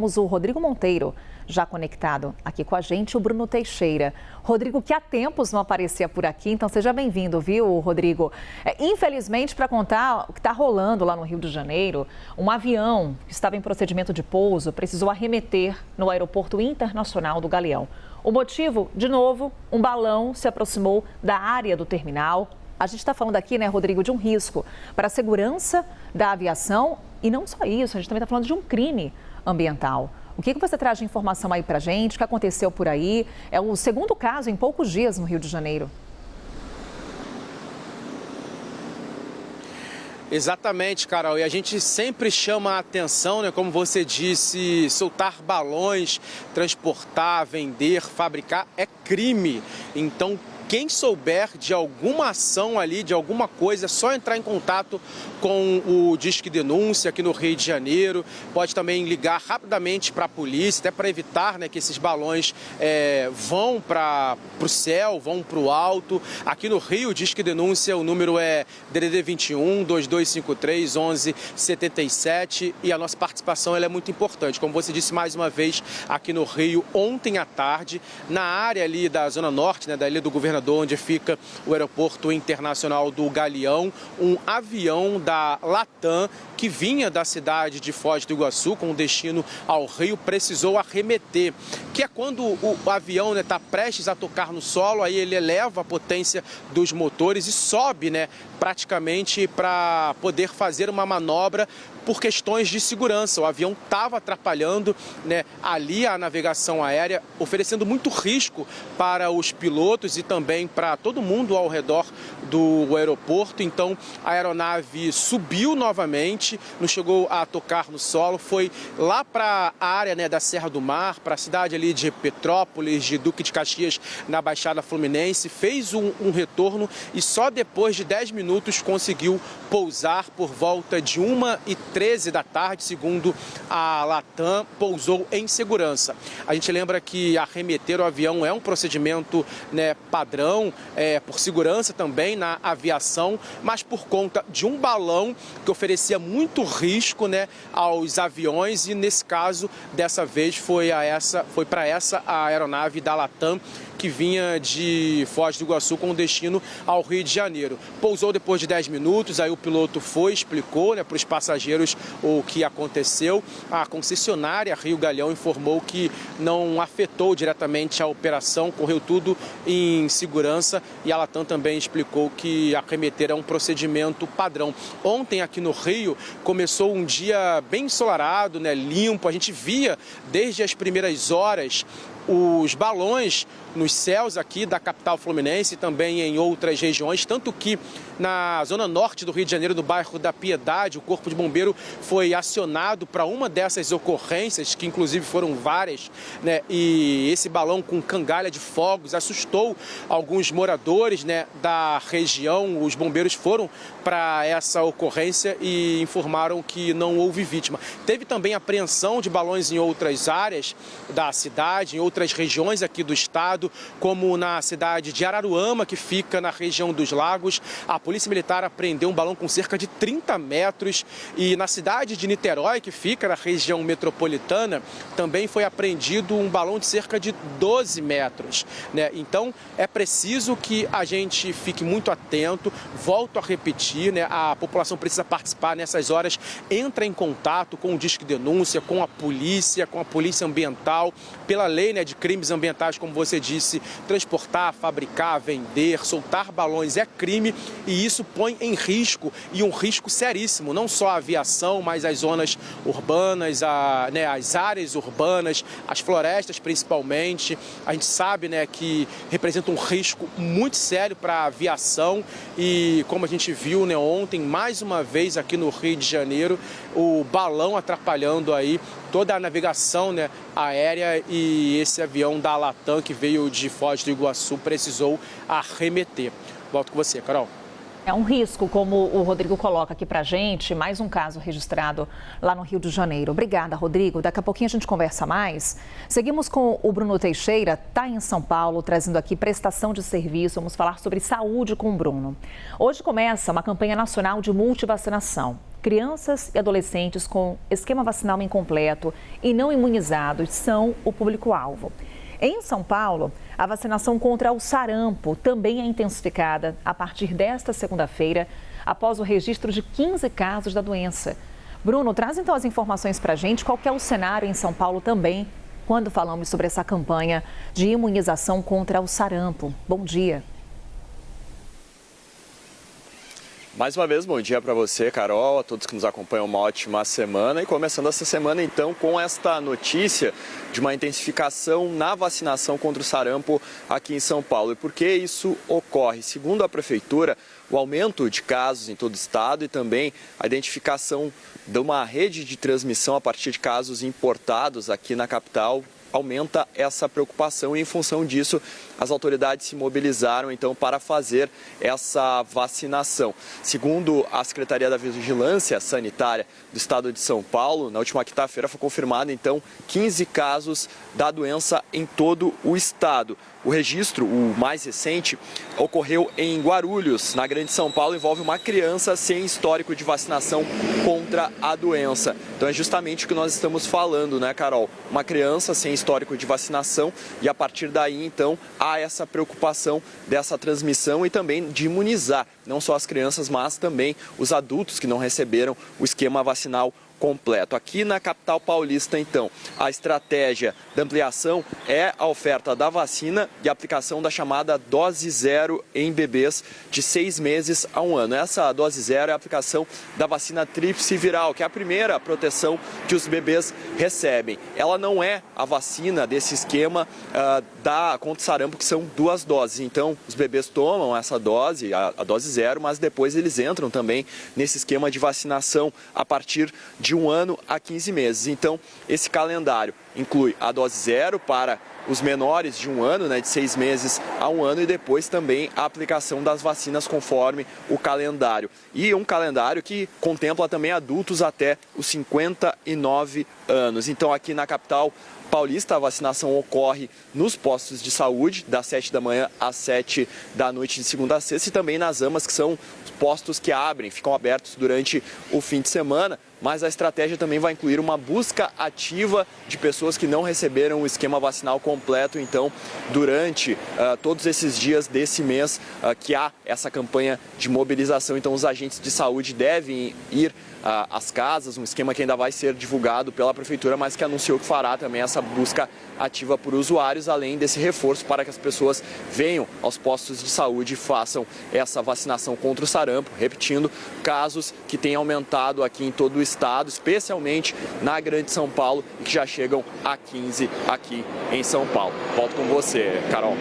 Temos o Rodrigo Monteiro já conectado aqui com a gente, o Bruno Teixeira. Rodrigo, que há tempos não aparecia por aqui, então seja bem-vindo, viu, Rodrigo? Infelizmente, para contar o que está rolando lá no Rio de Janeiro, um avião que estava em procedimento de pouso precisou arremeter no Aeroporto Internacional do Galeão. O motivo, de novo, um balão se aproximou da área do terminal. A gente está falando aqui, né, Rodrigo, de um risco para a segurança da aviação e não só isso, a gente também está falando de um crime ambiental. O que você traz de informação aí para a gente? O que aconteceu por aí? É o segundo caso em poucos dias no Rio de Janeiro. Exatamente, Carol. E a gente sempre chama a atenção, né? Como você disse, soltar balões, transportar, vender, fabricar é crime. Então, quem souber de alguma ação ali, de alguma coisa, é só entrar em contato com o Disque Denúncia aqui no Rio de Janeiro. Pode também ligar rapidamente para a polícia, até para evitar, né, que esses balões vão para o céu, vão para o alto. Aqui no Rio, Disque Denúncia, o número é DDD 21 2253 1177 e a nossa participação ela é muito importante. Como você disse mais uma vez, aqui no Rio, ontem à tarde, na área ali da Zona Norte, né, da Ilha do Governador, onde fica o Aeroporto Internacional do Galeão, um avião da Latam que vinha da cidade de Foz do Iguaçu com destino ao Rio precisou arremeter, que é quando o avião está prestes a tocar no solo, aí ele eleva a potência dos motores e sobe, né, praticamente para poder fazer uma manobra por questões de segurança. O avião estava atrapalhando, né, ali a navegação aérea, oferecendo muito risco para os pilotos e também para todo mundo ao redor do aeroporto. Então a aeronave subiu novamente, não chegou a tocar no solo, foi lá para a área, né, da Serra do Mar, para a cidade ali de Petrópolis, de Duque de Caxias, na Baixada Fluminense, fez um retorno e só depois de 10 minutos conseguiu pousar por volta de 1h13 da tarde, segundo a Latam, pousou em segurança. A gente lembra que arremeter o avião é um procedimento, né, padrão, por segurança também na aviação, mas por conta de um balão que oferecia muito risco, né, aos aviões e nesse caso, dessa vez, foi para essa a aeronave da Latam que vinha de Foz do Iguaçu com destino ao Rio de Janeiro. Pousou depois de 10 minutos, aí o piloto explicou, né, para os passageiros o que aconteceu. A concessionária Rio Galeão informou que não afetou diretamente a operação, correu tudo em segurança e a Latam também explicou que arremeter é um procedimento padrão. Ontem aqui no Rio começou um dia bem ensolarado, né, limpo, a gente via desde as primeiras horas os balões nos céus aqui da capital fluminense e também em outras regiões, tanto que na zona norte do Rio de Janeiro, no bairro da Piedade, o Corpo de Bombeiro foi acionado para uma dessas ocorrências, que inclusive foram várias, né? E esse balão com cangalha de fogos assustou alguns moradores, né, da região. Os bombeiros foram para essa ocorrência e informaram que não houve vítima. Teve também apreensão de balões em outras áreas da cidade, em outras regiões aqui do estado, como na cidade de Araruama, que fica na região dos Lagos. A Polícia Militar apreendeu um balão com cerca de 30 metros e na cidade de Niterói, que fica na região metropolitana, também foi apreendido um balão de cerca de 12 metros, né? Então é preciso que a gente fique muito atento, volto a repetir, né? A população precisa participar nessas horas, entra em contato com o Disque Denúncia, com a polícia ambiental, pela lei, né, de crimes ambientais, como você disse, transportar, fabricar, vender, soltar balões é crime e isso põe em risco, e um risco seríssimo, não só a aviação, mas as zonas urbanas, as áreas urbanas, as florestas principalmente. A gente sabe, né, que representa um risco muito sério para a aviação e como a gente viu, né, ontem, mais uma vez aqui no Rio de Janeiro, o balão atrapalhando aí toda a navegação, né, aérea e esse avião da Latam que veio de Foz do Iguaçu precisou arremeter. Volto com você, Carol. É um risco, como o Rodrigo coloca aqui pra gente, mais um caso registrado lá no Rio de Janeiro. Obrigada, Rodrigo. Daqui a pouquinho a gente conversa mais. Seguimos com o Bruno Teixeira, está em São Paulo, trazendo aqui prestação de serviço. Vamos falar sobre saúde com o Bruno. Hoje começa uma campanha nacional de multivacinação. Crianças e adolescentes com esquema vacinal incompleto e não imunizados são o público-alvo. Em São Paulo, a vacinação contra o sarampo também é intensificada a partir desta segunda-feira, após o registro de 15 casos da doença. Bruno, traz então as informações para a gente. Qual que é o cenário em São Paulo também, quando falamos sobre essa campanha de imunização contra o sarampo? Bom dia. Mais uma vez, bom dia para você, Carol, a todos que nos acompanham, uma ótima semana. E começando essa semana, então, com esta notícia de uma intensificação na vacinação contra o sarampo aqui em São Paulo. E por que isso ocorre? Segundo a Prefeitura, o aumento de casos em todo o estado e também a identificação de uma rede de transmissão a partir de casos importados aqui na capital aumenta essa preocupação e, em função disso, as autoridades se mobilizaram, então, para fazer essa vacinação. Segundo a Secretaria da Vigilância Sanitária do Estado de São Paulo, na última quinta-feira foi confirmado, então, 15 casos da doença em todo o estado. O registro, o mais recente, ocorreu em Guarulhos, na Grande São Paulo, envolve uma criança sem histórico de vacinação contra a doença. Então é justamente o que nós estamos falando, né, Carol? Uma criança sem histórico de vacinação e a partir daí, então, há essa preocupação dessa transmissão e também de imunizar, não só as crianças, mas também os adultos que não receberam o esquema vacinal completo. Aqui na capital paulista, então, a estratégia da ampliação é a oferta da vacina e a aplicação da chamada dose zero em bebês de 6 meses a 1 ano. Essa dose zero é a aplicação da vacina tríplice viral, que é a primeira proteção que os bebês recebem. Ela não é a vacina desse esquema contra o sarampo, que são 2 doses. Então, os bebês tomam essa dose, a dose zero, mas depois eles entram também nesse esquema de vacinação a partir de 1 ano a 15 meses. Então, esse calendário inclui a dose zero para os menores de 1 ano, né, de 6 meses a 1 ano, e depois também a aplicação das vacinas conforme o calendário. E um calendário que contempla também adultos até os 59 anos. Então, aqui na capital paulista, a vacinação ocorre nos postos de saúde, das 7 da manhã às 7 da noite, de segunda a sexta, e também nas AMAs, que são os postos que abrem, ficam abertos durante o fim de semana. Mas a estratégia também vai incluir uma busca ativa de pessoas que não receberam o esquema vacinal completo. Então, durante todos esses dias desse mês que há essa campanha de mobilização, então os agentes de saúde devem ir às casas, um esquema que ainda vai ser divulgado pela Prefeitura, mas que anunciou que fará também essa busca ativa por usuários, além desse reforço para que as pessoas venham aos postos de saúde e façam essa vacinação contra o sarampo, repetindo, casos que têm aumentado aqui em todo o estado, especialmente na Grande São Paulo, e que já chegam a 15 aqui em São Paulo. Volto com você, Carol.